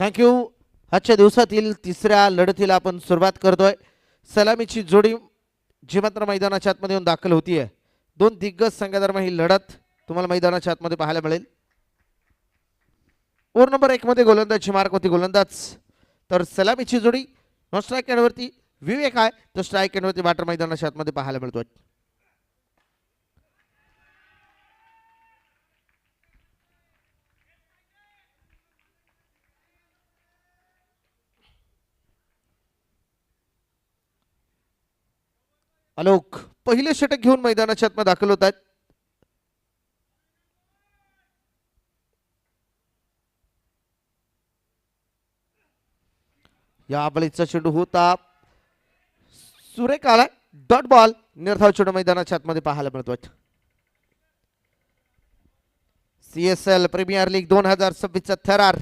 Thank you. आजच्या दिवसातील तिसऱ्या लढतीला आपण सुरुवात करतोय। सलामीची जोडी जी मात्र मैदानाच्या आतमध्ये येऊन दाखल होतीये। दोन दिग्गज संघादरम्यान ही लढत तुम्हाला मैदानाच्या आतमध्ये पाहायला मिळेल। ओव्हर नंबर 1 मध्ये गोलंदाजी मार्क होती गोलंदाज, तर सलामीची जोडी नॉन स्ट्राईक एंडवरती विवेक आहे, तर स्ट्राईक एंडवरती बॅटर मैदानाच्या आतमध्ये पाहायला मिळतोय। आलोक पहिले षटक घेऊन मैदानाच्या आतमध्ये दाखल होत आहेत। या बळीचा चेंडू होता सुरेख आला, डॉट बॉल निर्धाव चेंडू मैदानाच्या आतमध्ये पाहायला मिळतोय। CSL प्रीमियर लीग 2026 चा थरार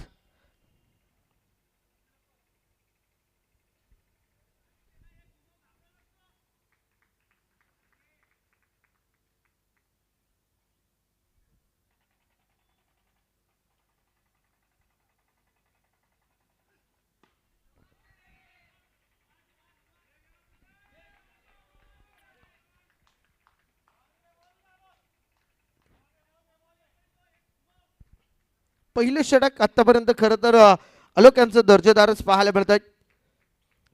पहिले षटक आतापर्यंत खरं तर आलोक यांचं दर्जेदारच पाहायला मिळत आहे।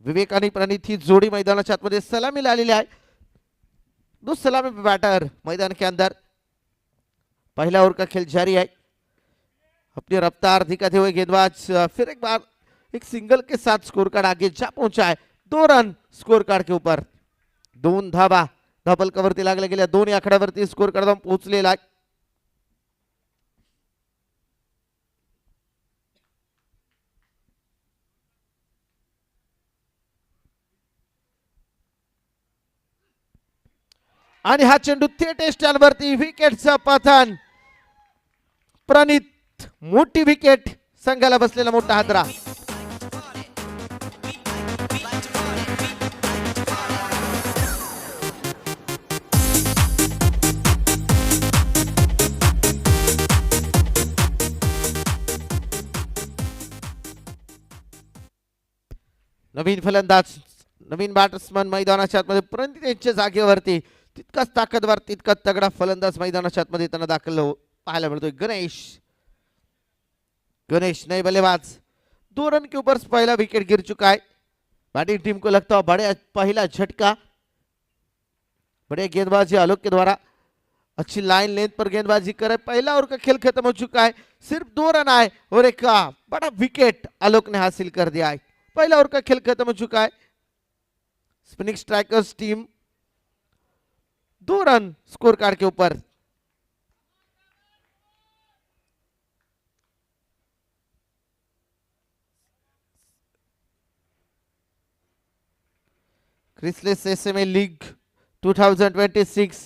विवेक आणि प्रणित ही जोडी मैदानाच्या आतमध्ये सलामीला आलेली आहे। दो सलामी बैटर मैदान के अंदर, पहला ओवर का खेल जारी है। अपनी रफ्तार दिखाते हुए गेंदबाज फिर एक बार एक सिंगल के साथ स्कोर कार्ड आगे जा पहुंचा है। 2 रन स्कोर कार्ड के ऊपर, 2 धाबा धाबलकावरती लागल्या गेल्या, 2 आकड्यावरती स्कोर कार्ड पोहोचलेला आहे। आणि हा चेंडू थेट स्टँडवरती, विकेटचं पतन। प्रणित मोठी विकेट, संघाला बसलेला मोठा हादरा। नवीन फलंदाज नवीन बॅट्समन मैदानाच्या आतमध्ये, प्रणित यांच्या जागेवरती तितकाच ताकदवर तितकाच तगडा फलंदाज मैदानाच्या आतमध्ये त्यांना दाखल पाहायला मिळतोय। गणेश नए बल्लेबाज, 2 रन के ऊपर पहला विकेट गिर चुका है। बैटिंग टीम को लगता है बड़े पहला झटका, बड़े गेंदबाजी आलोक के द्वारा अच्छी लाइन लेंथ पर गेंदबाजी करे। पहला ओवर का खेल खत्म हो चुका है, सिर्फ 2 रन आए और एक बड़ा विकेट आलोक ने हासिल कर दिया है। पहला ओवर का खेल खत्म हो चुका है। Spinning strikers team 2 run score card के ऊपर। क्रिसलेस SMA लीग 2026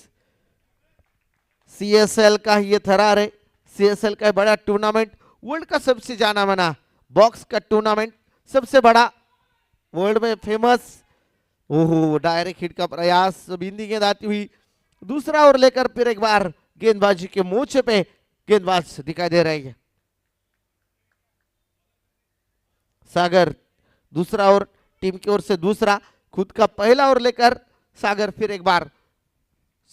CSL का ये थरार है। CSL का बड़ा टूर्नामेंट, वर्ल्ड का सबसे जाना माना बॉक्स का टूर्नामेंट, सबसे बड़ा वर्ल्ड में फेमस। ओहो, डायरेक्ट हिट का प्रयास, बिंदी गेंद आती हुई, दूसरा ओवर लेकर फिर एक बार गेंदबाजी के मोर्चे पे गेंदबाज दिखाई दे रहे हैं। सागर दूसरा ओवर टीम की ओर से दूसरा, खुद का पहला ओवर लेकर सागर फिर एक बार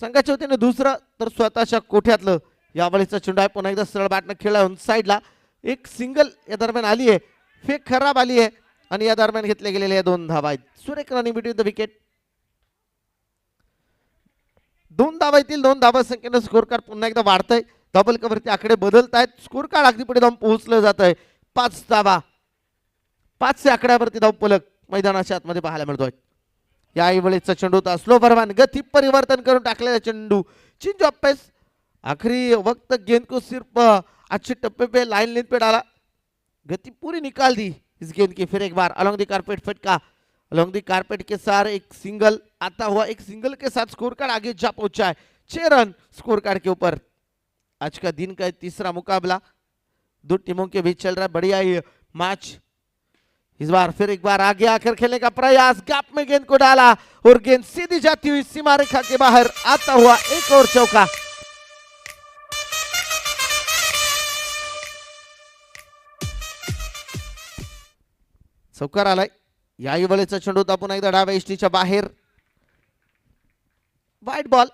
संघाच्या वतीने दुसरा, तर स्वतःच्या कोठ्यातलं या बळीचा चेंडू आहे। पुन्हा एकदा सरळ बॅटनं खेळून साईडला एक सिंगल या दरम्यान आली आहे, फेक खराब आली आहे आणि या दरम्यान घेतले गेलेले 2 धावा आहेत। सुरेख रनिंग बिटवीन द विकेट, 2 धावा येतील। 2 धावा संख्येनं स्कोर कार्ड पुन्हा एकदा वाढतंय, डबल कव्हरचे आकडे बदलत आहेत, स्कोर कार्ड अगदी पुढे जाऊन पोहोचलं जात आहे। 5 धावा, 5 आकड्यावरती धावफलक मैदानाच्या आतमध्ये पाहायला मिळतोय। याही वेळेचा चेंडू होता स्लो फरमान, गती परिवर्तन करून टाकलेला चेंडू, चेंज ऑफ पेस, आखिरी वक्त गेंद को सिर्फ अच्छे टप्पे पे लाइन लेंथ पे डाला, गति पूरी निकाल दी इस गेंद की। फिर एक बार अलोंग द कारपेट फटका, अलोंग द कारपेट के साथ एक सिंगल आता हुआ, एक सिंगल के साथ स्कोर कार्ड आगे जा पहुंचा है। 6 रन स्कोर कार्ड के ऊपर। आज का दिन का तीसरा मुकाबला 2 टीमों के बीच चल रहा है, बढ़िया ही मैच। इस बार फिर एक बार आगे आकर खेलने का प्रयास, गैप में गेंद को डाला और गेंद सीधी जाती हुई सीमा रेखा के बाहर आता हुआ एक और चौका। चौकार आलाय. याही वेळेचा चेंडू होता पुन्हा एकदा डाव्या इष्टीच्या बाहेर. Wide ball.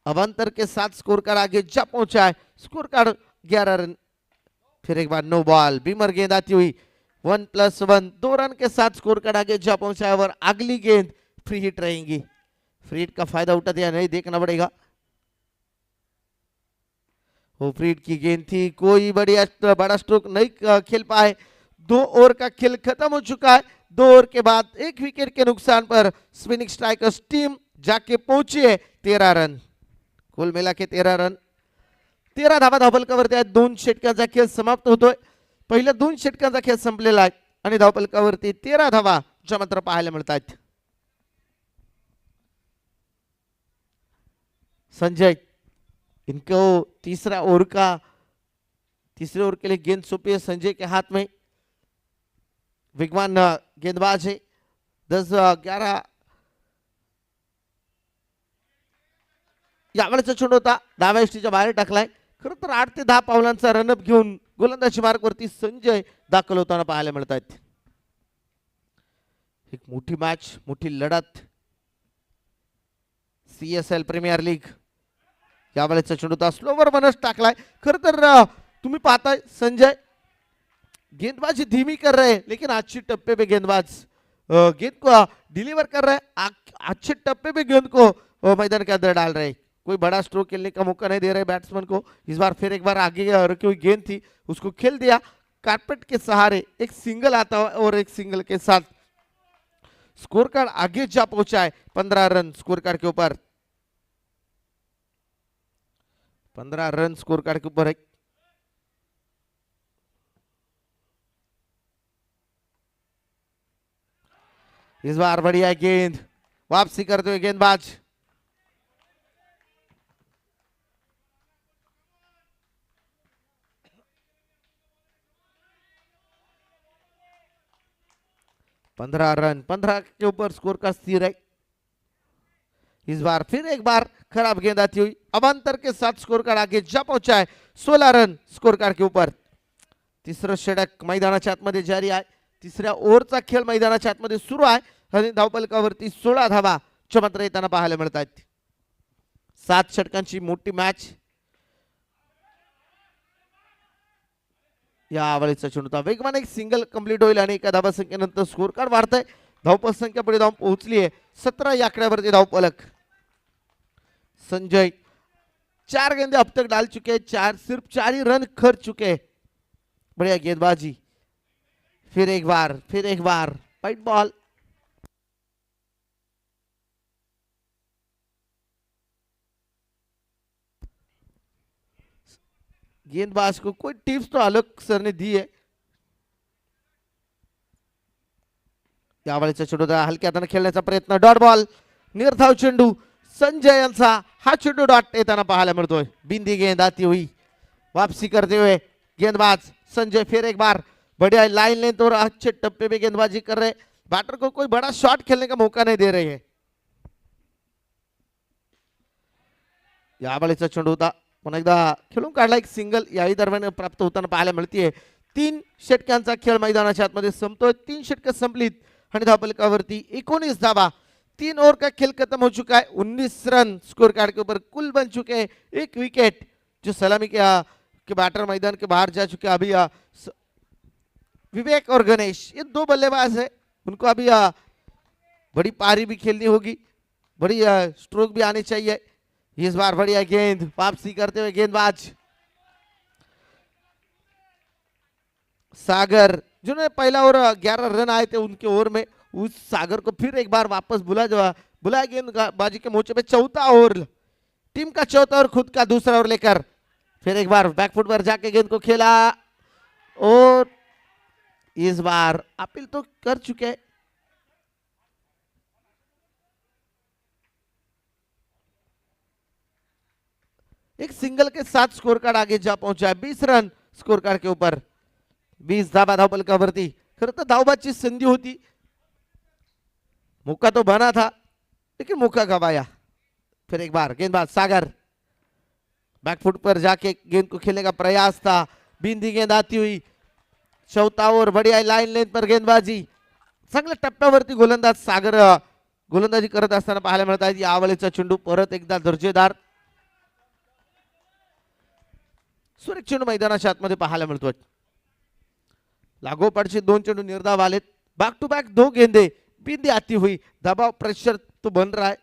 अवान्तर के साथ स्कोर कार्ड आगे जा पहुंचा है. Score card 11 run. फिर एक बार नो बॉल. बीमर गेंद आती हुई 1+1 2 रन के साथ स्कोर कार्ड आगे जा पहुंचा है और अगली गेंद फ्री हिट रहेंगी. फ्री हिट का फायदा उठाते या नहीं देखना पड़ेगा. वो फ्री हिट की गेंद थी. कोई बड़ा स्ट्रोक नहीं खेल पाए. 2 ओवर का खेल खत्म हो चुका है. 2 ओवर के बाद 1 विकेट के नुकसान पर स्पिनिंग स्ट्राइकर्स टीम जाके पहुंची है 13 रन. कुल मिला के 13 रन. 13 धावा धावफलकावरती आहेत. 2 षटकांचा खेळ समाप्त होतोय. पहिल्या 2 षटकांचा खेळ संपलेला आहे आणि धावफलकावरती 13 धावा ज्या मात्र पाहायला मिळतात. संजय इनको तीसरे ओवर के लिए गेंद सौंपी है संजय के हाथ में. विद्वान गेंदबाज है. 10-11 यावेळेचा चेंडू होता डाव्या इष्टीच्या बाहेर टाकलाय. खरं तर 8 ते 10 पावलांचा रनअप घेऊन गोलंदाजी मार्गवरती संजय दाखल होताना पाहायला मिळतात. एक मोठी मॅच, मोठी लढत. CSL premier league. यावेळेचा चेंडू होता स्लोवर बनस टाकलाय. खरं तर तुम्ही पाहताय संजय गेंदबाजी धीमी कर रहे हैं लेकिन अच्छे टप्पे पे गेंदबाज गेंद को डिलीवर कर रहे हैं. अच्छे टप्पे पे गेंद को मैदान के अंदर डाल रहे हैं. कोई बड़ा स्ट्रोक खेलने का मौका नहीं दे रहे बैट्समैन को. इस बार फिर एक बार आगे रखी हुई गेंद थी उसको खेल दिया. कारपेट के सहारे एक सिंगल आता है और एक सिंगल के साथ स्कोर कार्ड आगे जा पहुंचा है. 15 रन स्कोर कार्ड के ऊपर. 15 रन स्कोर कार्ड के ऊपर है. इस बार बढ़िया गेंद. वापसी करते हुए गेंदबाज. पंद्रह रन 15 के ऊपर स्कोर का स्थिर है. इस बार फिर एक बार खराब गेंद आती हुई अवान्तर के साथ स्कोर कार्ड आगे जा पहुंचा है. 16 रन स्कोर कार्ड के ऊपर. तिसरं षटक मैदानाच्या आतमध्ये जारी आहे. तिसऱ्या ओव्हरचा खेळ मैदानाच्या आतमध्ये सुरू आहे आणि धावफलकावरती 16 धावा मात्र येताना पाहायला मिळतात. 7 षटकांची मोठी मॅच. यावेळेचा चेंडू होता वेगवान. एक सिंगल कंप्लीट होईल आणि एका धावा संख्येनंतर स्कोर कार्ड वाढतंय. धावपल संख्या पुढे धाव पोहोचली आहे 17 या आकड्यावरती धावफलक. संजय 4 गेंदे अब तक डाल चुके हैं. सिर्फ 4 ही रन खर्च चुके हैं. बढ़िया गेंदबाजी. फिर एक बार वाइड बॉल. गेंदबाज को कोई टिप्स तो आलोक सर ने दी है. यावेळेचा चेंडू हलक्या हाताने खेळण्याचा प्रयत्न. Dot ball. निर्धाव चेंडू. संजय यांचा हा चेंडू डॉट येताना पाहायला मिळतोय. बिंदी गेंद आती हुई. वापसी करते हुए गेंदबाज संजय. फिर एक बार बढ़िया लाइन लेंथ और अच्छे टप्पे पे गेंदबाजी कर रहे. बैटर को कोई बड़ा शॉट खेलने का मौका नहीं दे रहे हैं. यावेळेचा चेंडू होता पुन्हा एकदा खेळून काढला. एक सिंगल याही दरम्यान प्राप्त होताना पाहायला मिळते. 3 षटकांचा खेळ मैदानाच्या आतमध्ये संपतोय. 3 षटक संपलीत आणि धावफलकावरती 19 धावा. 3 ओवर का खेल खत्म हो चुका है. 19 रन स्कोर कार्ड के ऊपर कुल बन चुके हैं. 1 विकेट जो सलामी के बैटर मैदान के बाहर जा चुके. अभी विवेक और गणेश ये 2 बल्लेबाज है. उनको अभी बड़ी पारी भी खेलनी होगी. बड़ी स्ट्रोक भी आने चाहिए. इस बार बढ़िया गेंद. वापसी करते हुए गेंदबाज सागर जिन्होंने पहला ओवर 11 रन आए थे उनके ओवर में. उस सागर को फिर एक बार वापस बुलाया गेंदबाजी के मोर्चे पे. चौथा ओवर टीम का चौथा ओवर खुद का दूसरा ओवर लेकर फिर एक बार बैकफुट पर जाके गेंद को खेला और इस बार अपील तो कर चुके. एक सिंगल के साथ स्कोर कार्ड आगे जा पहुंचा है. 20 रन स्कोर कार्ड के ऊपर. 20 धावा धावफलकावरती. खरं तर धावबाची संधी होती. मौका तो बना था लेकिन मौका गवाया. फिर एक बार गेंदबाज सागर बैकफुट पर जाके गेंद को खेलने का प्रयास था. बिंदी गेंद आती हुई. चौथा ओवर बढ़िया लाइन लेंथ पर गेंदबाजी. चांगल्या टप्प्यावरती गोलंदाज सागर गोलंदाजी करत असताना पाहायला मिळत आहे. यावेळेचा चेंडू परत एकदा दर्जेदार सुरेख चेंडू मैदानाच्या आतमध्ये पाहायला मिळतोय. लागोपाठचे दोन चेंडू निर्धाव आलेत. बैक टू बैक दो गेंदे बिंदी आती हुई, दबाव प्रेशर तो बन रहा है.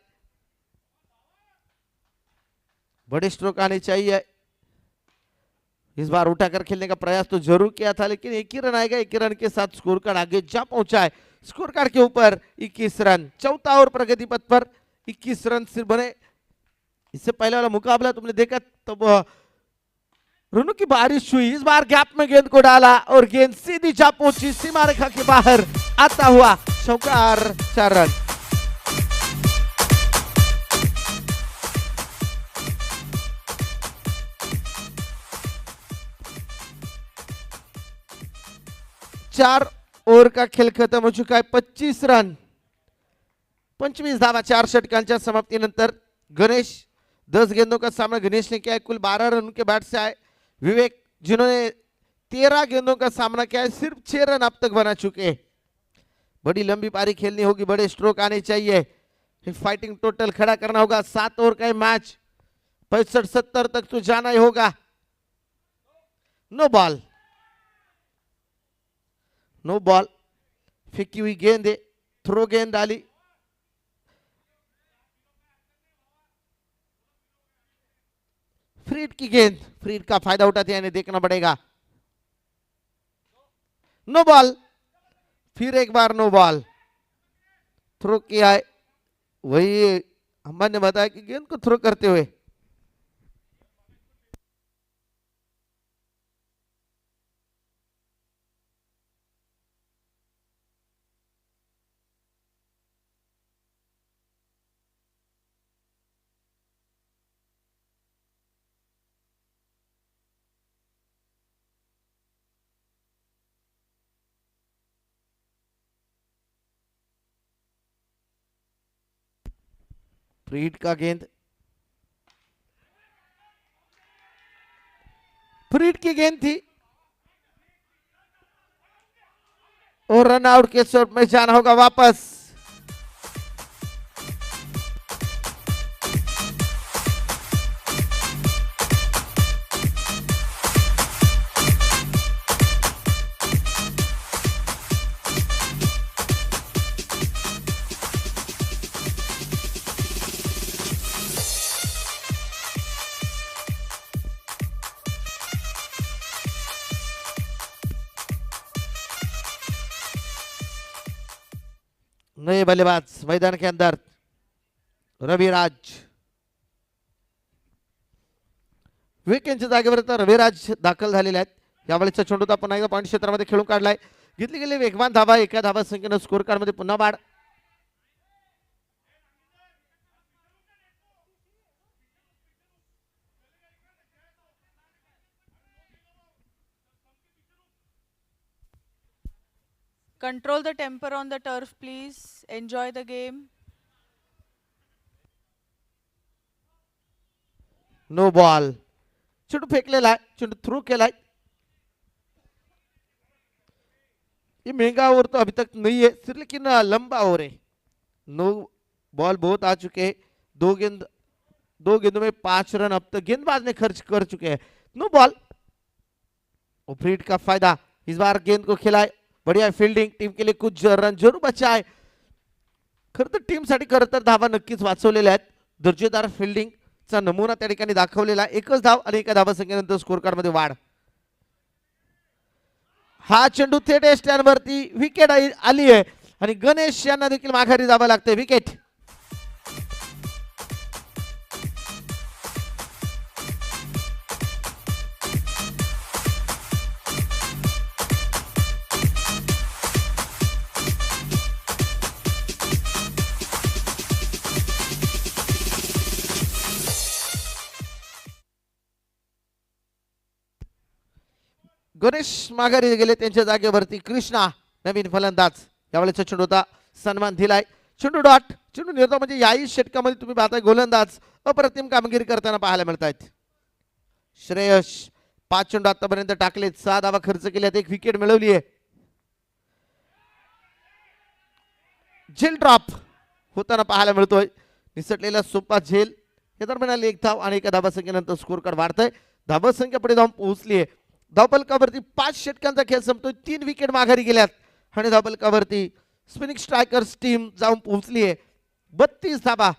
बड़े स्ट्रोक आने चाहिए. इस बार उठाकर खेलने का प्रयास तो जरूर किया था, लेकिन एक ही रन आएगा. एक ही रन के साथ स्कोर कार्ड आगे जा पहुंचा है. स्कोर कार्ड के ऊपर 21 रन. चौथा ओवर प्रगति पथ पर 21 रन सिर्फ बने. इससे पहले वाला मुकाबला तुमने देखा तब रनों की बारिश हुई. इस बार गैप में गेंद को डाला और गेंद सीधी जा पहुंची सीमा रेखा के बाहर आता हुआ चौकार. 4 रन. चार ओव्हर का खेळ खत्म हो चुका है. 25 रन 25 धावा 4 षटकांच्या समाप्तीनंतर. गणेश 10 गेंदों का सामना गणेश ने किया है. कुल 12 रन उनके बैट से आए. विवेक जिन्होंने 13 गेंदों का सामना किया है, सिर्फ 6 रन अब तक बना चुके हैं. बड़ी लंबी पारी खेलनी होगी, बड़े स्ट्रोक आने चाहिए. फाइटिंग टोटल खड़ा करना होगा. 7 ओवर का मैच 65-70 तक तो जाना ही होगा. No ball. No ball. फेंकी हुई गेंद है. थ्रो गेंद डाली. फ्रीड की गेंद. फ्रीड का फायदा उठाते हैं, देखना पड़ेगा. No ball. फिर एक बार नो बॉल. थ्रो किया है. वही अंबा ने बताया कि गेंद को थ्रो करते हुए फ्रीड का गेंद. फ्रीड की गेंद थी और रन आउट के स्वरूप में जाना होगा वापस. नए बल्लेबाज मैदान के अंदर रविराज. विकेटच्या जागेवर तर रविराज दाखल झालेले आहेत. यावेळेचा चेंडू पुन्हा एकदा पॉइंट क्षेत्रामध्ये खेळून काढलाय. घेतली गेली वेगवान धावा. एका धावा संख्येनं स्कोर कार्ड मध्ये पुन्हा वाढ. Control the temper on the turf, please. Enjoy the game. No ball. चेंडू फेकलेला आहे. चेंडू थ्रू केलाय. ये महंगा ओवर तो अभी तक नहीं है सिर्फ, लेकिन लंबा ओवर है. नो बॉल बहुत आ चुके हैं. दो गेंदों में 5 रन अब तक गेंदबाज ने खर्च कर चुके हैं. No ball. फ्रीड का फायदा. इस बार गेंद को खिलाए. बढ़िया फील्डिंग. टीम के लिए कुछ रन जरूर बचाए. खरं तर टीम साठी खरं तर धावा नक्कीच वाचवलेल्या आहेत. दर्जेदार फील्डिंग चा नमुना त्या ठिकाणी दाखवलेला. एकच धाव आणि एका धावा संख्येनंतर स्कोर कार्ड मध्ये वाढ. हा चेंडू थेट स्टँड वरती विकेट आली आहे आणि गणेश यांना देखील माघारी जावं लागते. विकेट. गणेश माघारी गेले. त्यांच्या जागेवरती कृष्णा नवीन फलंदाज. यावेळेचा चेंडू होता. सन्मान दिलाय. चेंडू डॉट. चेंडू निर्धाव म्हणजे याही षटकामध्ये तुम्ही पाहताय गोलंदाज अप्रतिम कामगिरी करताना पाहायला मिळत आहेत. श्रेयस 5 चेंडू आतापर्यंत टाकलेत. 6 धावा खर्च केल्यात. 1 विकेट मिळवली आहे. झेल ड्रॉप होताना पाहायला मिळतोय. निसटलेला सोपा झेल हे दरम्यान एक धाव आणि एका धावसंख्येनंतर स्कोर कार्ड वाढतंय. धावसंख्या पुढे जाऊन पोहोचली आहे. धावफलकावरती 5 षटकांचा खेळ संपतोय. 3 विकेट माघारी गेल्यात आणि धावफलकावरती स्पिनिंग स्ट्रायकर्स टीम जाऊन पोहोचली है. 32 धावा,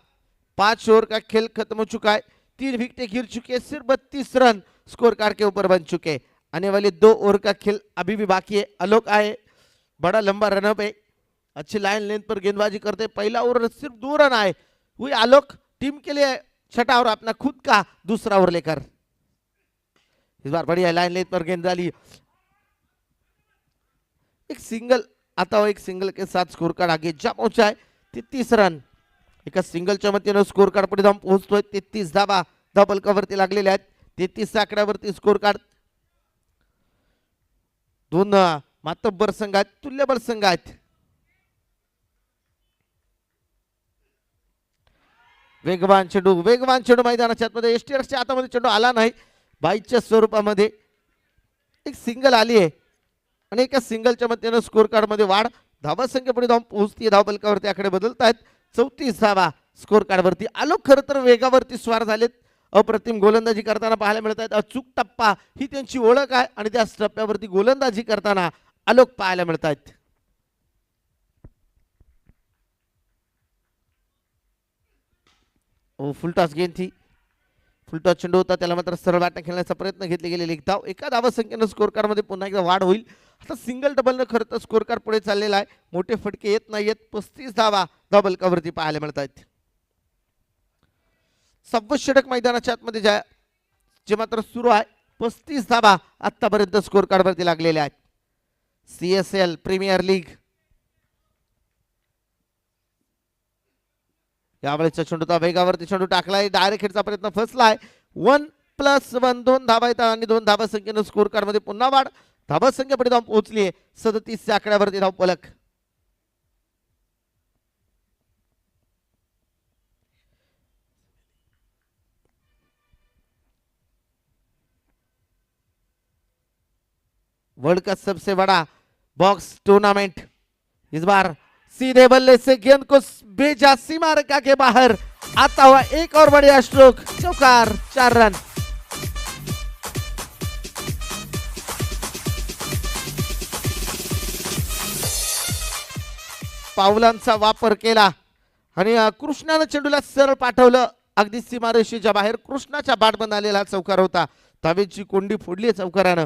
5 ओवर का खेल खत्म हो चुका है. 3 विकेटें गिर चुकी है. सिर्फ 32 रन स्कोर कार्ड के ऊपर बन चुके. आने वाले 2 ओवर का खेल अभी भी बाकी है. आलोक आए, बड़ा लंबा रनअप है, अच्छी लाइन लेंथ पर गेंदबाजी करते. पहला ओवर सिर्फ 2 रन आए. वही आलोक टीम के लिए छठा ओवर अपना खुद का दूसरा ओवर लेकर इस बार बढ़िया लाइन लेंथ पर गेंद डाली. एक सिंगल आता हुआ, एक सिंगल के साथ स्कोर कार्ड आगे जा पहुंचा है. 33 रन एका सिंगलच्या मतीने स्कोर कार्ड पुढे जाऊन पोहोचतोय. 33 धावा धावफलकावरती लागलेल्या आहेत. 33 आकड्यावरती स्कोर कार्ड. 2 मातब्बर संघ आहेत, तुल्यबळ संघ आहेत. वेगवान चेंडू मैदानाच्या आतमध्ये एसटीआरच्या हातामध्ये चेंडू आला नाही. बाईच्या स्वरूपामध्ये एक सिंगल आली आहे आणि एका सिंगलच्या मध्येनं स्कोर कार्ड मध्ये वाढ. धावा संख्या पुढे जाऊन पोहोचते. धावफलकावरती आकडे बदलतायत. 34 धावा स्कोर कार्ड वरती. आलोक खरं तर वेगावरती स्वार झालेत. अप्रतिम गोलंदाजी करताना पाहायला मिळत आहेत. अचूक टप्पा ही त्यांची ओळख आहे आणि त्या टप्प्यावरती गोलंदाजी करताना आलोक पाहायला मिळत आहेत. फुलटॉस गेंद थी, फुलटॉस चेंडू होता, त्याला मात्र सरळ बॅटने खेळण्याचा प्रयत्न घेतले गेलेले. एक धाव एका धावसंख्येनं स्कोर कार्ड मध्ये पुन्हा एकदा वाढ होईल. आता सिंगल डबलनं खरं तर स्कोर कार्ड पुढे चाललेला आहे. मोठे फटके येत नाहीयेत. 35 धावा धावफलकावरती पाहायला मिळत आहेत. 26 षटक मैदानाच्या आतमध्ये जे मात्र सुरू आहे. 35 धावा आतापर्यंत स्कोर कार्ड वरती लागलेल्या आहेत. CSL प्रीमियर लीग यावेळेचा चेंडू वेगावरती चेंडू टाकलाय. डायरेक्ट हिटचा प्रयत्न फसलाय. 1+1 2 धावा येतात आणि 2 धावा संख्येनं स्कोर कार्ड मध्ये पुन्हा वाढ. धावा संख्या पुढे जाऊन पोहोचली आहे 37 च्या आकड्यावरती धावफलक. वर्ल्ड का सबसे बड़ा बॉक्स टूर्नामेंट इस बार सीधे बल्ले से गेंद को भेजा सीमा रेखा के बाहर. आता हुआ एक और बढ़िया स्ट्रोक, चौकार, 4 रन. पावलांचा वापर केला आणि कृष्णानं चेंडूला सरळ पाठवलं अगदी सीमारेषेच्या बाहेर. कृष्णाच्या बाटबंद आलेला चौकार होता. धावेची कोंडी फोडली चौकारानं.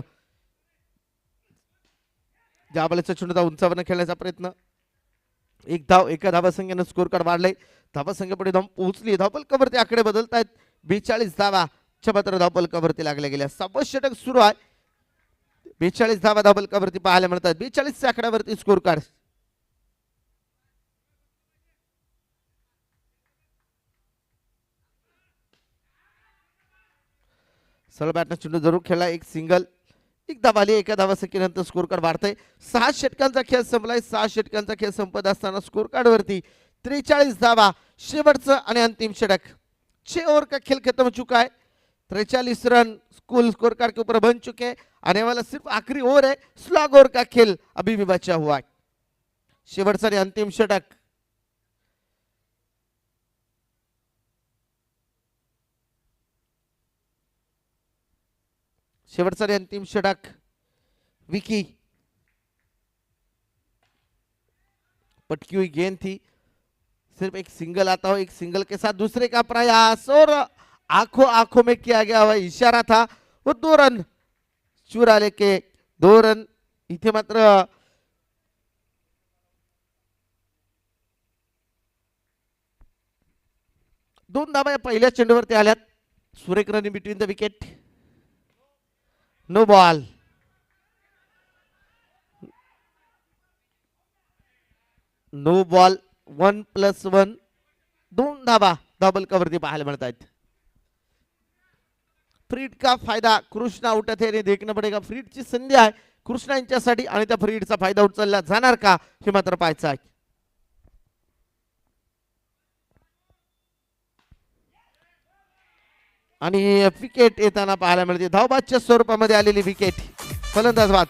जाबलेचा चेंडू उंचावरनं खेळण्याचा प्रयत्न. एक धाव एका धावसंख्येनं स्कोर कार्ड वाढले. धावसंख्या पुढे जाऊन पोहोचली. धावफलकावरती आकडे बदलतायत. 42 धावा मात्र धावफलकावरती लागल्या गेल्या. 6 षटक सुरू आहे. 42 धावा धावफलकावरती पाहायला मिळतात. 42 च्या आकड्यावरती स्कोर कार्ड. सरळ बॅटनं चेंडू जरूर खेळला. एक सिंगल, एक धाव आली. एका धावसंख्येनंतर स्कोर कार्ड वाढतंय. 6 षटकांचा खेळ संपलाय. 6 षटकांचा खेळ संपत असताना स्कोर कार्ड वरती 43 धावा. शेवटचं आणि अंतिम षटक. 6 ओवर का खेल खत्म हो चुका है. 43 रन कुल स्कोर कार्ड के ऊपर बन चुके हैं. आने वाला सिर्फ आखिरी ओवर है. स्लॉग ओवर का खेल अभी भी बचा हुआ है. शेवटचं आणि अंतिम षटक. शेवटचा आणि अंतिम षटक. विकी पटकी हुई गेंद थी. सिर्फ एक सिंगल आता हो. एक सिंगल के साथ दूसरे का प्रयास और आंखों आंखों में किया गया हुआ इशारा था. वो 2 रन चुरा लेके 2 रन. इथे मात्र दोन धावा या पहिल्या चेंडूवरती आल्यात. सुरेख run between the wicket. No ball. No ball. 1+1 2 धावा धावफलकावरती पाहायला मिळत आहेत. फ्रीड का फायदा कृष्णा उठत है देखना पडेगा. फ्रीडची संधी आहे कृष्णा यांच्यासाठी आणि त्या फ्रीडचा फायदा उचलला जाणार का हे मात्र पाहायचं आहे. आणि विकेट येताना पाहायला मिळते. धावबादच्या स्वरूपामध्ये आलेली विकेट. फलंदाज बाद.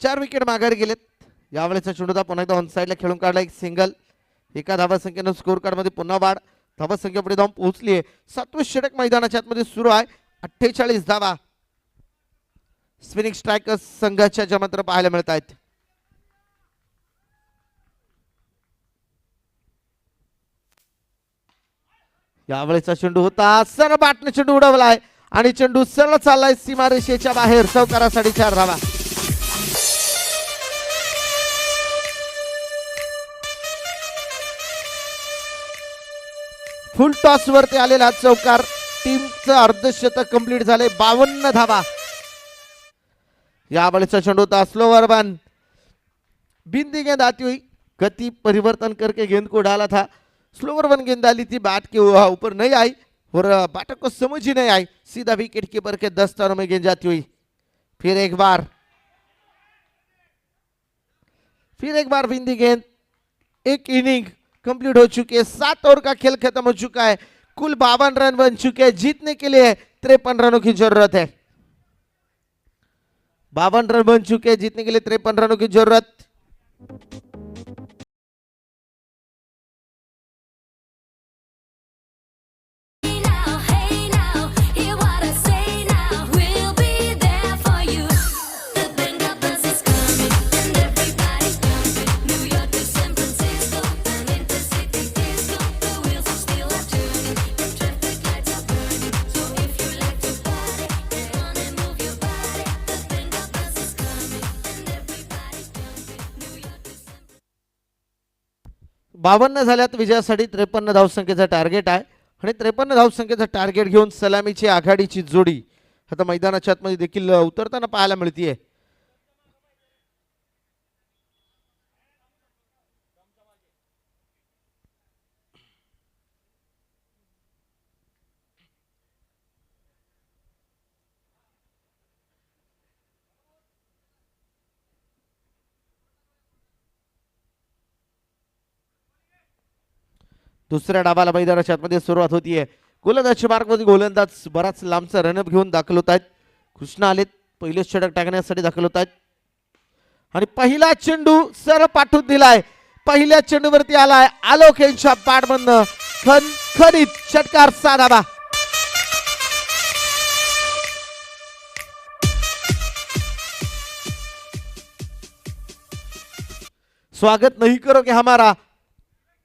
4 विकेट माघारी गेलेत. यावेळेचा चेंडूचा पुन्हा एकदा ऑन साईडला खेळून काढला. एक सिंगल. एका धावासंख्येनं स्कोर कार्ड मध्ये पुन्हा वाढ. धावासंख्या पुढे जाऊन पोहोचली आहे. 7वे षटक मैदानाच्या आतमध्ये सुरू आहे. 48 धावा स्पिनिंग स्ट्रायकर्स संघाच्या ज्या मात्र पाहायला मिळत आहेत. यावेळेचा चेंडू होता सरळ बाटने चेंडू उडवलाय आणि चेंडू सरळ चाललाय सीमारेषेच्या बाहेर. चौकारासाठी 4 धावा. फुल टॉस वरती आलेला चौकार. टीमचं अर्धशतक कंप्लीट झाले. 52 धावा. यावेळेचा चेंडू होता स्लोवर वन. बिंदी गेंद आती हुई गति परिवर्तन करके गेंद को डाला था. स्लोवर वन गेंद डाली थी, बैट के ऊपर नहीं आई और बैटर को समझ ही नहीं आई. सीधा विकेट कीपर के दस्तानों में गेंद जाती हुई. फिर एक बार बिंदी गेंद. एक इनिंग कंप्लीट हो चुकी है. 7 ओवर का खेल खत्म हो चुका है. कुल 52 रन बन चुके हैं. जीतने के लिए 53 रनों की जरूरत है. 52 रन बन चुके हैं. जीतने के लिए 53 रनों की जरूरत. बावन्न झाल्यात विजयासाठी 53 धावसंख्येचा टार्गेट आहे आणि 53 धावसंख्येचा टार्गेट घेऊन सलामीची आघाडीची जोडी आता मैदानाच्या आतमध्ये देखील उतरताना पाहायला मिळतीये. दुसऱ्या डावाला मैदानाच्या आतमध्ये सुरुवात होतीये. गोलंदाजच्या मार्गमध्ये गोलंदाज बराच लांबचा रनअप घेऊन दाखल होत आहेत. कृष्णा आलेत पहिले षटक टाकण्यासाठी दाखल होत आहेत आणि पहिला चेंडू सर पाठवून दिलाय. पहिल्या चेंडूवरती आलाय आलोक यांच्या बॅटमधनं खणखणीत षटकार. 6 धावा. स्वागत नहीं करोगे हमारा.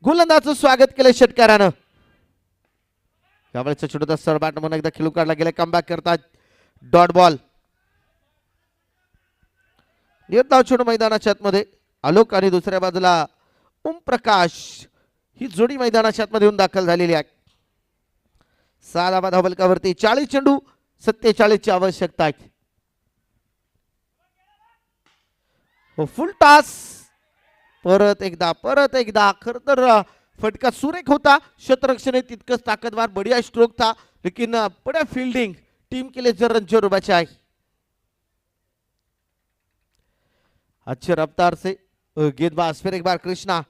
गोलंदाजचं स्वागत केलं षटकारानं. यावेळेचा चेंडूचा सर बॅट म्हणून एकदा खेळून काढला गेला. कमबॅक करतात. Dot ball. निर्धाव चेंडू मैदानाच्या आतमध्ये आलोक आणि दुसऱ्या बाजूला ओम प्रकाश ही जोडी मैदानाच्या आतमध्ये येऊन दाखल झालेली आहे. 6 धावा धावफलकावरती. 40 चेंडू 47 ची आवश्यकता आहे. हो फुल टॉस. परत एकदा खर तर फटका सुरेख होता. क्षेत्ररक्षण तितकंच ताकतवर बढ़िया स्ट्रोक था लेकिन बड़ा फील्डिंग टीम के लिए जरूर बचा है. अच्छे रफ्तार से गेंदबाज. फिर एक बार कृष्णा.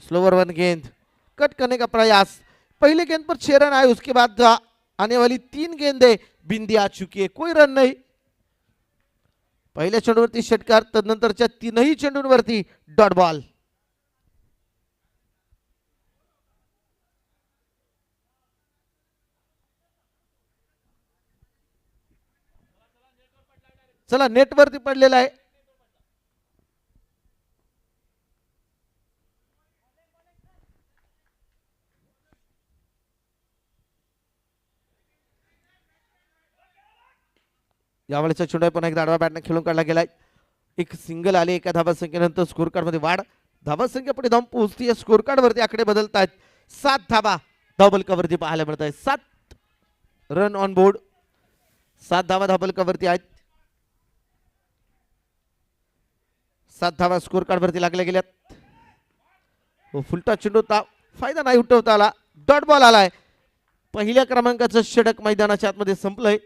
स्लोवर वन गेंद कट करने का प्रयास. पहले गेंद पर 6 रन आए. उसके बाद आने वाली 3 गेंदें बिंदी आ चुकी है. कोई रन नहीं. पहिल्या चेंडूवरती षटकार. तदनंतरच्या 3ही चेंडूंवरती डॉट बॉल. चला नेटवरती पडलेला आहे. यावेळेचा चेंडू पण एकदा आडवा बॅटने खेळून काढला गेलाय. एक सिंगल आले. एका धावासंख्येनंतर स्कोर कार्ड मध्ये वाढ. धावासंख्या पुढे जाऊन पोहोचतीये. स्कोर कार्ड वरती आकडे बदलतात. 7 धावा धावफलकावरती पाहायला मिळत आहे. 7 रन ऑन बोर्ड. 7 धावा धावफलकावरती आहेत. 7 धावा स्कोर कार्ड वरती लागल्या गेल्यात. फुलटा चेंडू होता. फायदा नाही उठवता आला. डॉट बॉल आलाय. पहिल्या क्रमांकाचं षटक मैदानाच्या आतमध्ये संपलंय.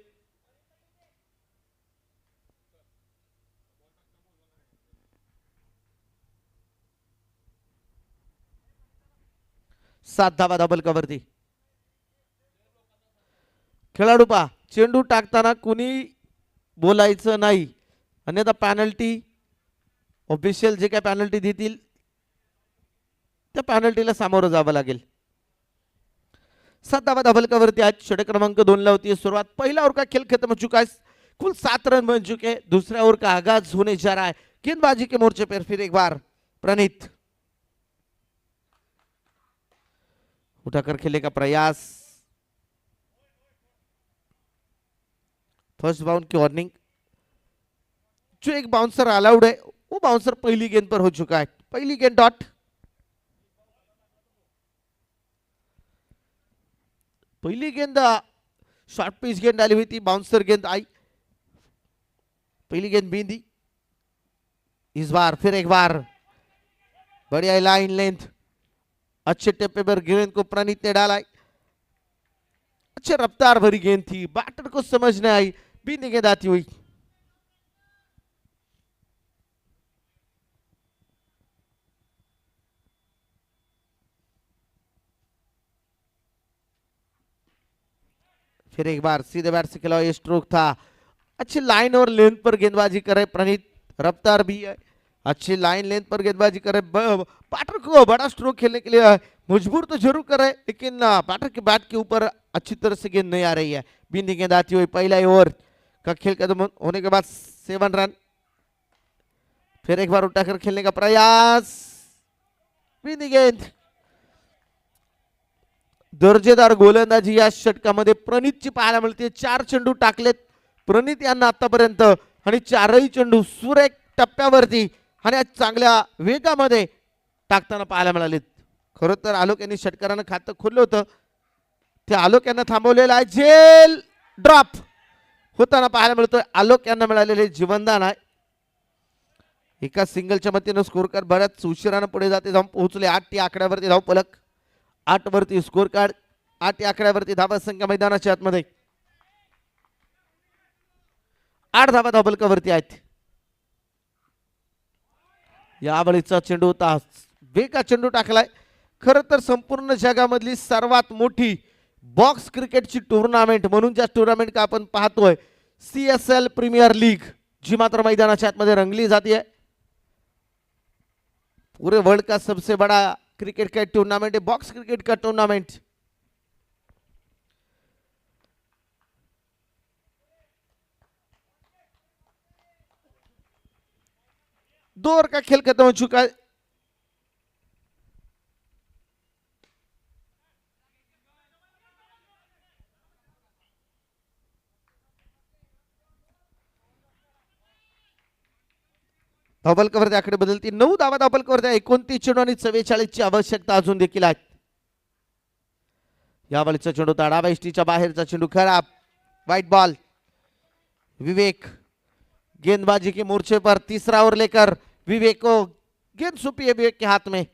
सात धावा धावफलकावरती. खेळाडू पहा चेंडू टाकताना कुणी बोलायचं नाही, अन्यथा पॅनल्टी ऑफिशियल जे काय पॅनल्टी देतील त्या पॅनल्टीला सामोरं जावं लागेल. 7 धावा धबलकावरती आहेत. षटक क्रमांक 2 ला होती सुरुवात. पहिला ओवर का खेल खत्म हो चुका है. कुल 7 रन बन चुके हैं. दूसरा ओवर का आगाज होने जा रहा है. गेंदबाजी के मोर्चे पर फिर एक बार प्रणीत उठाकर खेलने का प्रयास. फर्स्ट बाउंड की वार्निंग. जो एक बाउंसर अलाउड है वो बाउंसर पहली गेंद पर हो चुका है. पहली गेंद डॉट. पहली गेंद शॉर्ट पिच गेंद डाली हुई थी. बाउंसर गेंद आई. पहली गेंद बींदी. इस बार फिर एक बार बढ़िया लाइन लेंथ अच्छे टेपे पर गेंद को प्रणीत ने डाला. अच्छे रफ्तार भरी गेंद थी. बैटर को समझ नहीं आई. बींदी गेंद आती हुई. फिर एक बार सीधे बैट से खिला. ये स्ट्रोक था. अच्छी लाइन और लेंथ पर गेंदबाजी करे प्रणीत. रफ्तार भी है. अच्छी लाइन लेंथ पर गेंदबाजी करे. बैटर को बड़ा स्ट्रोक खेलने के लिए मजबूर तो जरूर करे, लेकिन बैटर के बैट के ऊपर अच्छी तरह से गेंद नहीं आ रही है. बिंदी गेंद आती हुई. पहला ओवर का खेल खत्म होने के बाद 7 रन. फिर एक बार उठाकर खेलने का प्रयास. बिंदी गेंद. दर्जेदार गोलंदाजी या षटकामध्ये प्रणीतची पाहायला मिळते. 4 चेंडू टाकलेत प्रणीत यांना आतापर्यंत आणि 4ही चेंडू सुरेख टप्प्यावरती आणि चांगल्या वेगामध्ये टाकताना पाहायला मिळालेत. खरं तर आलोक यांनी षटकारानं खातं खोललं होतं. ते आलोक यांना थांबवलेलं आहे. जेल ड्रॉप होताना पाहायला मिळतोय. आलोक यांना मिळालेले जीवनदान आहे. एका सिंगलच्या मतीनं स्कोर कार्ड बऱ्याच उशिरानं पुढे जाते. जाऊन पोहोचले 8 या आकड्यावरती धाव फलक. 8 वरती स्कोर कार्ड. 8 या आकड्यावरती धावा संख्या मैदानाच्या आतमध्ये 8 धावा धावफलकावरती आहेत. यावेळीचा चेंडू होता. वेगा चेंडू टाकलाय. खरं तर संपूर्ण जगामधली सर्वात मोठी बॉक्स क्रिकेटची टुर्नामेंट म्हणून ज्या टुर्नामेंट का आपण पाहतोय CSL प्रीमियर लीग, जी मात्र मैदानाच्या आतमध्ये रंगली जाती है. पूरे वर्ल्ड का सबसे बड़ा क्रिकेट का टूर्नामेंट है बॉक्स क्रिकेट का टूर्नामेंट. दो ओवर का खेल खत्म हो चुका है. धावफलकावरती आकडे बदलती. 9 धावा धावफलकावरती. 29 चेंडू आणि 44 ची आवश्यकता अजून देखील आहे. यावेळीचा चेंडू डावा इष्टीच्या बाहेरचा चेंडू खराब. White ball. विवेक गेंदबाजी के मोर्चे पर तीसरा ओवर लेकर विवेक को गेंद सौंपी है विवेक के हाथ में.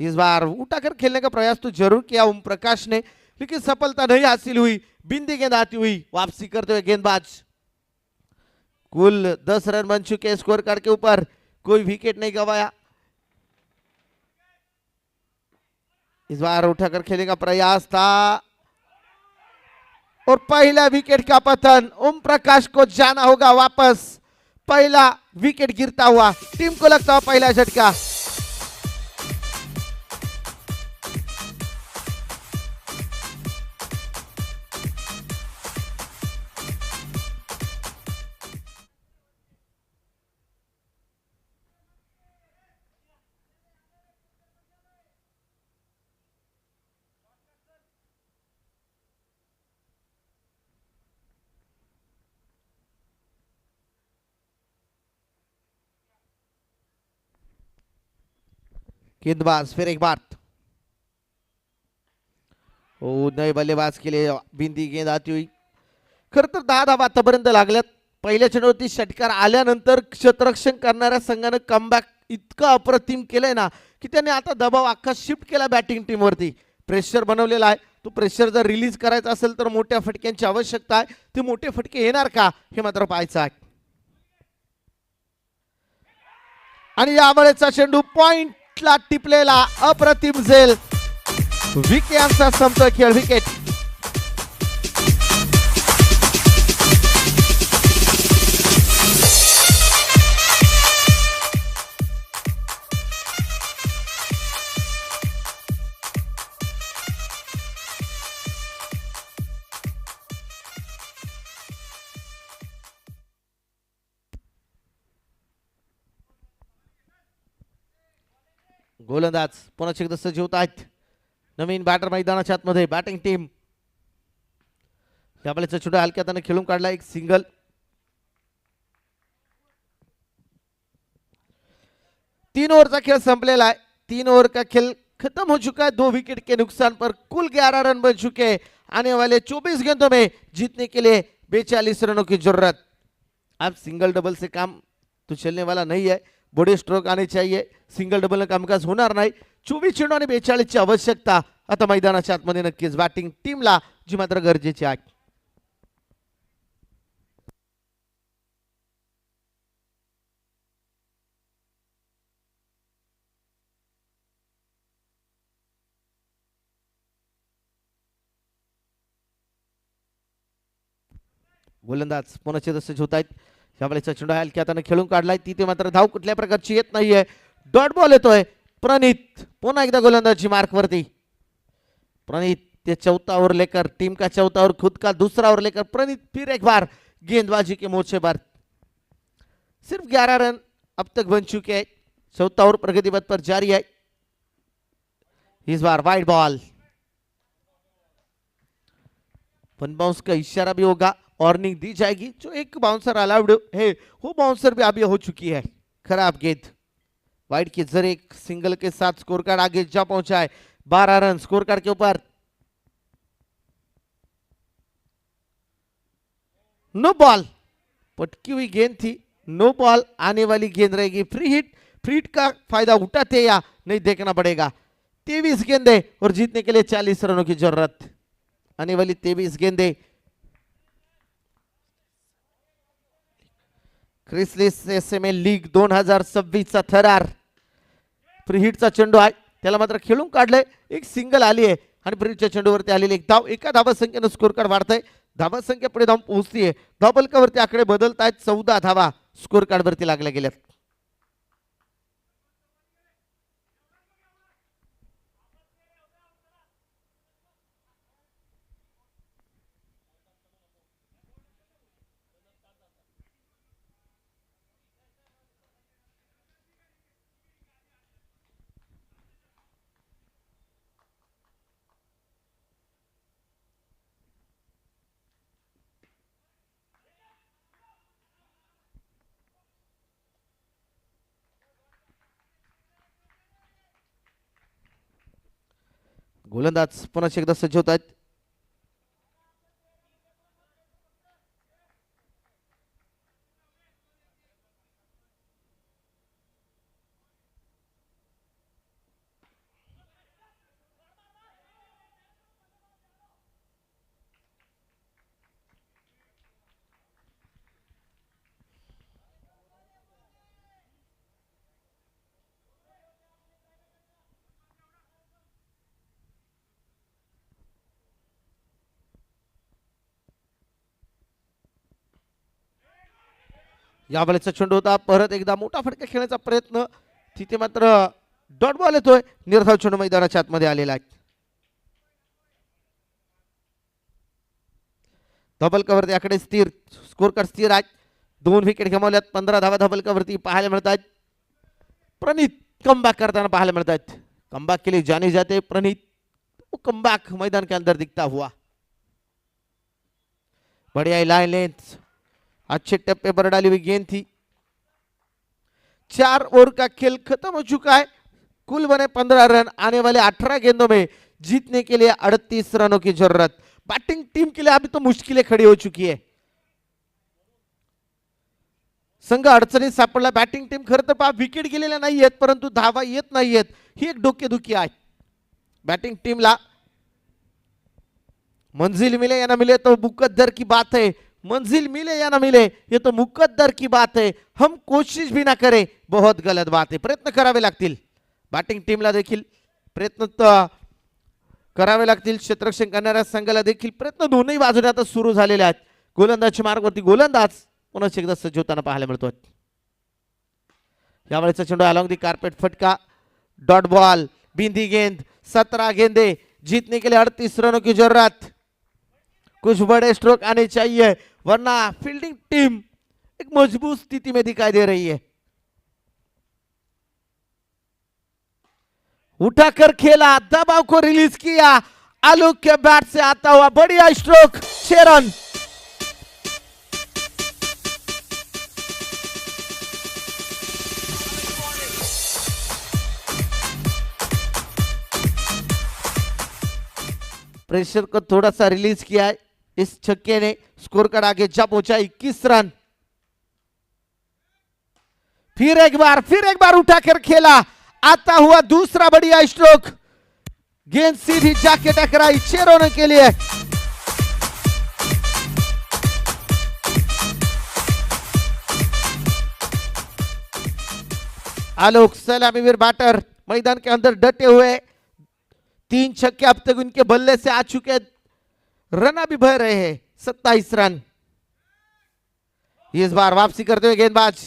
इस बार उठाकर खेलने का प्रयास तो जरूर किया ओम प्रकाश ने, लेकिन सफलता नहीं हासिल हुई. बिंदी गेंद आती हुई. वापसी करते हुए गेंदबाज. कुल 10 रन बन चुके हैं स्कोर कार्ड के ऊपर. कोई विकेट नहीं गवाया. इस बार उठाकर खेलने का प्रयास था और पहला विकेट का पतन. ओम प्रकाश को जाना होगा वापस. पहला विकेट गिरता हुआ. टीम को लगता हुआ पहला झटका. गेंदबाज फिर एक बार. ओ नए बल्लेबाज के लिए बिंदी गेंद आती हुई. खर तर 10 धावा आतापर्यंत लागल्यात. पहिल्या चेंडूवरती षटकार आल्यानंतर क्षेत्ररक्षण करणाऱ्या संघानं कमबॅक इतकं अप्रतिम केलंय ना की त्याने आता दबाव अख्खा शिफ्ट केला बॅटिंग टीमवरती. प्रेशर बनवलेला आहे. तो प्रेशर जर रिलीज करायचा असेल तर मोठ्या फटक्यांची आवश्यकता आहे. ते मोठे फटके येणार का हे मात्र पाहायचं आहे. आणि यावेळेचा चेंडू पॉइंट ला टिपलेला अप्रतिम झेल. विकेट यांचा संपतोय खेळ. विकेट. गोलंदाज पुन्हा एकदा सज्ज होत आहेत. नवीन बॅटर मैदानाच्या आतमध्ये बॅटिंग टीम. त्यावेळेचा छोट्या हलक्या त्याने खेळून काढला एक सिंगल. तीन ओवर का खेल संपलेला है. 3 ओवर का खेल खत्म हो चुका है. 2 विकेट के नुकसान पर कुल 11 रन बन चुके हैं. आने वाले 24 गेंदों में जीतने के लिए 42 रनों की जरूरत. अब सिंगल डबल से काम तो चलने वाला नहीं है. बड़े स्ट्रोक आने चाहिए. सिंगल डबल कामकाज होणार नाही. 24 चेंडू आणि 42 ची आवश्यकता आता मैदानाच्या आतमध्ये नक्कीच बॅटिंग टीमला जी मात्र गरजेची आहे. गोलंदाज पुन्हा सज्ज होत आहेत. यावेळेचा चेंडू हलक्या हाताने खेळून काढलाय. तिथे मात्र धाव कुठल्या प्रकारची येत नाहीये. डॉट बॉल येतोय. प्रणीत पुन्हा एकदा गोलंदाजी मार्क वरती. प्रणीत ये चौथा ओवर लेकर टीम का चौथा ओवर खुद का दूसरा ओवर लेकर प्रणीत फिर एक बार गेंदबाजी के मोर्चे पर. सिर्फ 11 रन अब तक बन चुके हैं. चौथा ओवर प्रगति पथ पर जारी है. इस बार वाइड बॉल. वन बाउंस का इशारा भी होगा. वार्निंग दी जाएगी. जो एक बाउंसर अलाउड है वो बाउंसर भी अभी हो चुकी है. खराब गेंद. वाइड के जरिए एक सिंगल के साथ स्कोर कार्ड आगे जा पहुंचा है. 12 रन स्कोर कार्ड के ऊपर. No ball. पटकी हुई गेंद थी. नो बॉल आने वाली गेंद रहेगी. Free hit. फ्री हिट का फायदा उठाते या नहीं देखना पड़ेगा. 23 गेंदे और जीतने के लिए 40 रनों की जरूरत. आने वाली 23 गेंदे. क्रिसलिस एसएमएल लीग 2026 थरार. फ्री हिटचा चेंडू आहे. त्याला मात्र खेळून काढलंय. एक सिंगल आली आहे आणि फ्री हिटच्या चेंडूवरती आलेली एक धाव. एका धावा संख्येनं स्कोर कार्ड वाढतंय. धावा संख्या पुढे धाव पोहोचतीये. धावफलकावरती आकडे बदलत आहेत. 14 धावा स्कोर कार्ड वरती लागल्या गेल्यात. गोलंदाज पुन्हा एकदा सज्ज होत आहेत. यावेळेचा चेंडू होता. परत एकदा मोठा फटका खेळण्याचा प्रयत्न. तिथे मात्र डॉट बॉल येतोय. निर्धाव चेंडू मैदानाच्या आतमध्ये आलेला आहे. धबलकावरती आकडे स्थिर. स्कोर कार्ड स्थिर आहे. 2 विकेट गमावल्यात. 15 धावा धबलकावरती पाहायला मिळत आहेत. प्रणीत कमबॅक करताना पाहायला मिळत आहेत. कमबॅक के लिए जाने जाते प्रणीत. वो कमबैक मैदान के अंदर दिखता हुआ. बढ़िया लाइन लेंथ. अच्छे टप्पे पर डाली हुई गेंद थी. 4 ओवर का खेल खत्म हो चुका है. कुल बने 15 रन. आने वाले 18 गेंदों में जीतने के लिए 38 रनों की जरूरत. बैटिंग टीम के लिए अभी तो मुश्किलें खड़ी हो चुकी है. संघ अडचणीत सापडला. बॅटिंग टीम खरं तर पहा विकेट गेलेल्या नाही आहेत परंतु धावा येत नाहीयेत. ही एक डोकेदुखी आहे. बैटिंग टीमला मंजिल मिले या ना मिले तो मुकद्दर की बात है. मंजिल मिले या ना मिले ये तो मुकद्दर की बात है. हम कोशिश भी ना करें बहुत गलत बात है. प्रयत्न करावे लागतील. बॅटिंग टीमला देखील प्रयत्न करावे लागतील. क्षेत्ररक्षण करणाऱ्या संघाला देखील प्रयत्न दोन्ही बाजूने आता सुरू झालेले आहेत. गोलंदाजच्या मार्गावरती गोलंदाज पुन्हा एकदा सज्ज होताना पाहायला मिळतोय. यावेळेचा चेंडू अलॉंग दी कार्पेट फटका. Dot ball. बिंदी गेंद. 17 गेंदे. जीतने के लिए 38 रनों की जरूरत. कुछ बड़े स्ट्रोक आने चाहिए वरना फील्डिंग टीम एक मजबूत स्थिति में दिखाई दे रही है. उठाकर खेला, दबाव को रिलीज किया, आलोक के बैट से आता हुआ बढ़िया स्ट्रोक, 6 रन। प्रेशर को थोड़ा सा रिलीज किया है इस छक्के ने, स्कोर कार्ड आगे जा पहुंचा 21 रन। फिर एक बार उठाकर खेला, आता हुआ दूसरा बढ़िया स्ट्रोक, गेंद सीधी जाके टकराई, 6 रनों के लिए। आलोक सलामीवीर बैटर मैदान के अंदर डटे हुए, 3 छक्के अब तक उनके बल्ले से आ चुके, रन भी भर रहे हैं, 27 रन। इस बार वापसी करते हुए गेंदबाज,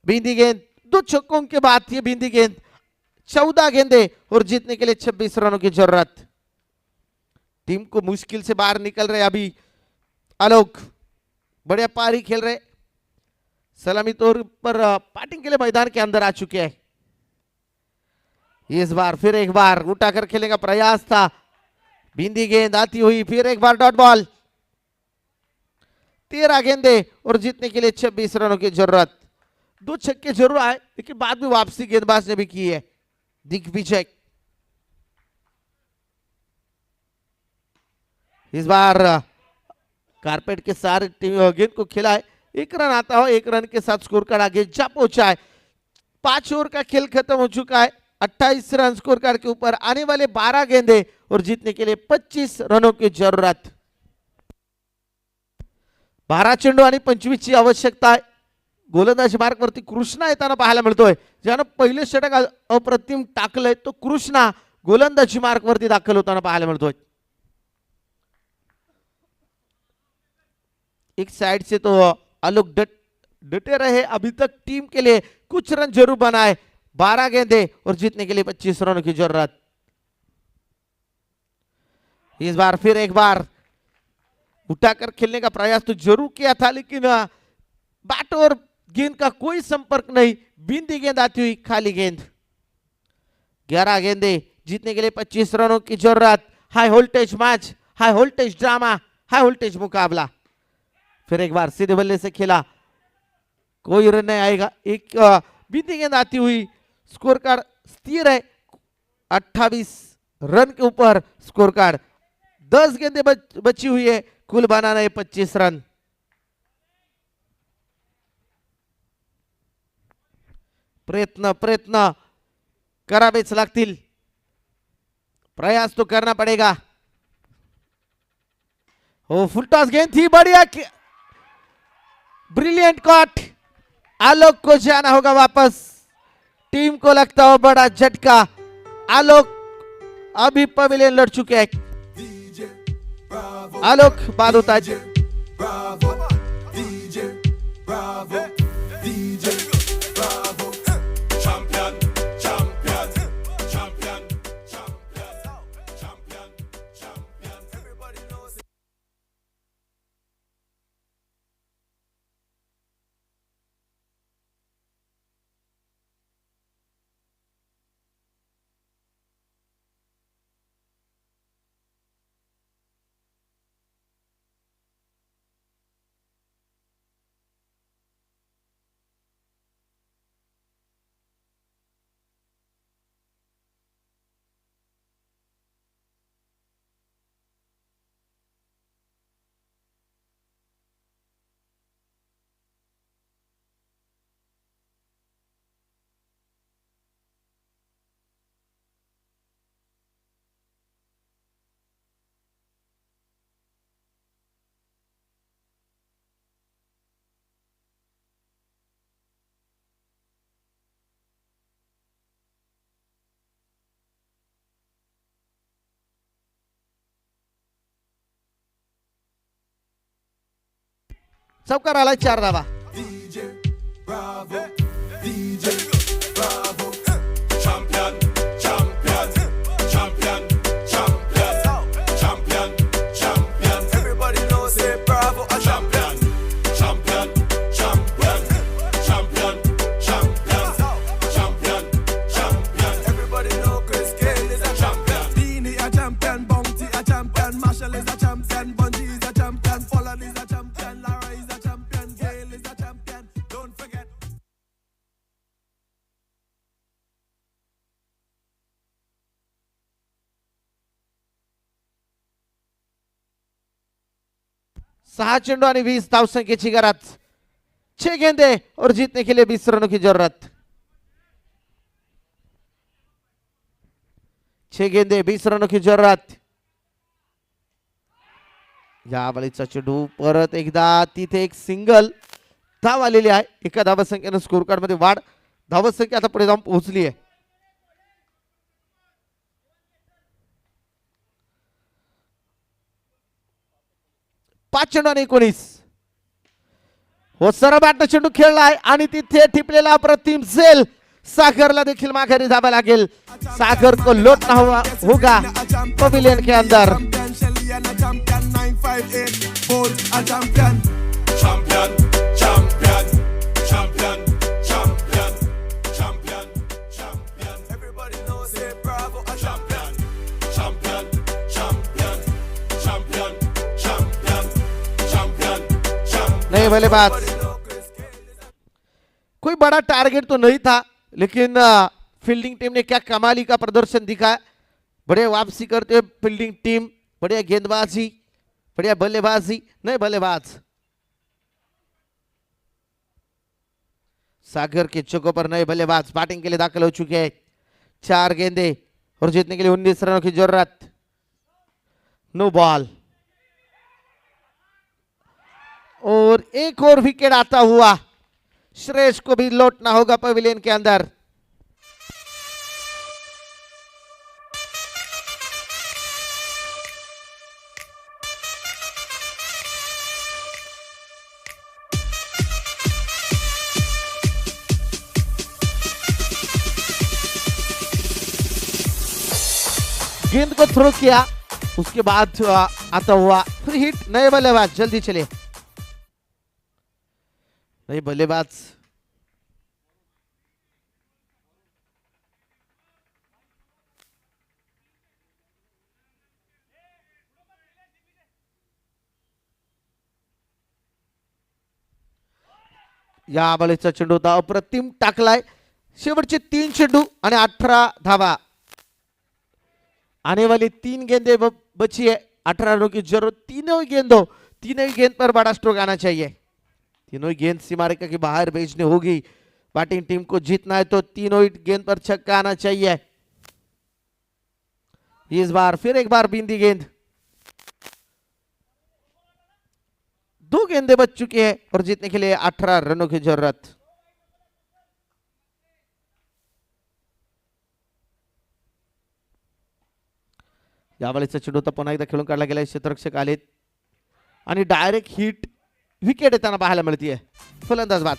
बिंदी गेंद, 2 छक्कों के बाद ये बिंदी गेंद, 14 गेंदे और जीतने के लिए 26 रनों की जरूरत। टीम को मुश्किल से बाहर निकल रहे अभी आलोक, बढ़िया पारी खेल रहे, सलामी तौर पर बैटिंग के लिए मैदान के अंदर आ चुके हैं। इस बार फिर एक बार उठाकर खेलने का प्रयास था, बिंदी गेंद आती हुई, फिर एक बार डॉट बॉल, 13 गेंदे और जीतने के लिए 26 रनों की जरूरत। 2 छक्के जरूर आए लेकिन बाद में वापसी गेंदबाज ने भी की है, दिग्विजय। इस बार कारपेट के सारे गेंद को खेला है, 1 रन आता हो, 1 रन के साथ स्कोर कार्ड आगे जा पहुंचा है। 5 ओवर का खेल खत्म हो चुका है, 28 रन स्कोर कार्ड के ऊपर, आने वाले 12 गेंदे और जीतने के लिए 25 रनों की जरूरत। 12 चेंडू आणि 25 ची आवश्यकता आहे। गोलंदाजी मार्कवरती कृष्णा येताना पाहायला मिळतोय, ज्यानं पहिले षटक अप्रतिम टाकलंय तो कृष्णा गोलंदाजी मार्कवरती दाखल होताना पाहायला मिळतोय। एक साइड से तो आलोक डटे रहे, अभी तक टीम के लिए कुछ रन जरूर बनाए, 12 गेंदे और जीतने के लिए 25 रनों की जरूरत। इस बार फिर एक बार उठाकर खेलने का प्रयास तो जरूर किया था, लेकिन बैट और गेंद का कोई संपर्क नहीं, बिंदी गेंद आती हुई, खाली गेंद। 11 गेंदे, जीतने के लिए 25 रनों की जरूरत। हाई वोल्टेज मैच, हाई वोल्टेज ड्रामा, हाई वोल्टेज मुकाबला। फिर एक बार सीधे बल्ले से खेला, कोई रन नहीं आएगा, एक बिंदी गेंद आती हुई, स्कोर कार्ड स्थिर है, 28 रन के ऊपर स्कोर कार्ड। 10 गेंदे बची हुई है, कुल बनाना है 25 रन। प्रयत्न करावेच लागतील, प्रयास तो करना पड़ेगा। हो, फुल टॉस गेंद थी, बढ़िया, ब्रिलियंट कॉट। आलोक को जाना होगा वापस, टीम को लगता हो बड़ा झटका। आलोक अभी पवेलियन लड़ चुके हैं, आलोक बाद होता है। चौकार आलाय, 4 धावा। 6 चेंडू आणि 20 धावसंख्येची गरज. 6 गेंदे और जीतने के लिए 20 रनों की जरूरत. 6 गेंदे 20 रनों की जरूरत. या बळीचा चेंडू परत एकदा तिथे एक सिंगल धाव आलेली आहे. एका धावसंख्येनं स्कोर कार्ड मध्ये वाढ. धावसंख्या आता पुढे जाऊन पोहोचली आहे. पाच चेंडू आणि 19. हो सर बॅटनं चेंडू खेळलाय आणि तिथे टिपलेला अप्रतिम झेल. सागरला देखील माघारी जावं लागेल. सागर को लौटना होगा पवेलियन के अंदर. नहीं बल्लेबाज. कोई बड़ा टारगेट तो नहीं था लेकिन फील्डिंग टीम ने क्या कमाली का प्रदर्शन दिखाया. बढ़िया वापसी करते हुए फील्डिंग टीम. बढ़िया गेंदबाजी, बढ़िया बल्लेबाजी. नहीं बल्लेबाज सागर के चौकों पर नए बल्लेबाज बैटिंग के लिए दाखिल हो चुके हैं. 4 गेंदे और जीतने के लिए 19 रनों की जरूरत. नो बॉल और एक और विकेट आता हुआ. श्रेयस को भी लौटना होगा पवेलियन के अंदर. गेंद को थ्रो किया, उसके बाद आता हुआ फ्री हिट. नए बल्लेबाज जल्दी चले. नए बल्लेबाज या बळीचा चेंडू होता. अप्रतिम टाकलाय. शेवटचे 3 चेंडू आणि 18 धावा. आने वाली 3 गेंदे बची है. 18 रनों की जरूरत. तीनों ही गेंद पर बड़ा स्ट्रोक आना चाहिए. तीनों ही गेंद सीमा रेखा के बाहर भेजनी होगी. बैटिंग टीम को जीतना है तो तीनों ही गेंद पर छक्का आना चाहिए. इस बार फिर एक बार बिंदी गेंद. 2 गेंदे बच चुकी है और जीतने के लिए 18 रनों की जरूरत. यावेळेचा चेंडू तर पुन्हा एकदा खेळून काढला गेला. क्षेत्ररक्षक आलेत आणि डायरेक्ट हिट विकेट येताना पाहायला मिळतीये. फलंदाज बाद.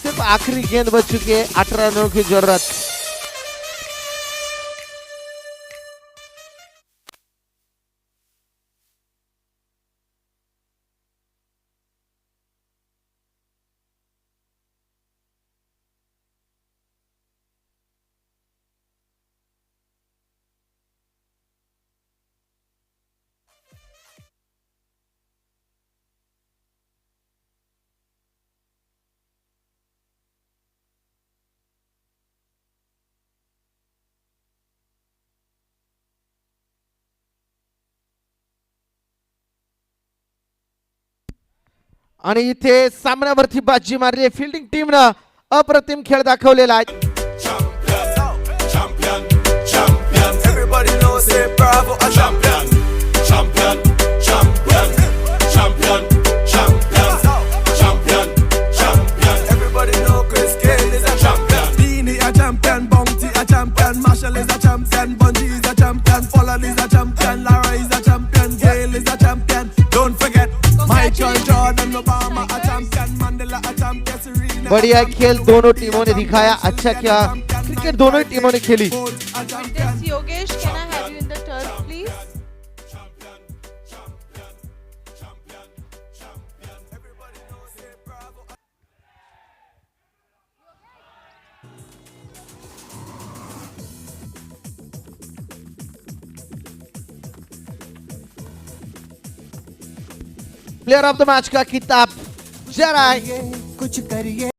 सिर्फ आखिरी गेंद बच चुकी है. 18 रनों की जरूरत. आणि इथे सामन्यावरती बाजी मारली. फील्डिंग टीमनं अप्रतिम खेळ दाखवलेला आहे. बढ़िया खेल दोनों टीमों ने दिखाया. अच्छा क्या क्रिकेट दोनों ही टीमों ने खेली. Yogesh, can I have you in the turf, please? Player of the match का किताब जरा कुछ करिए.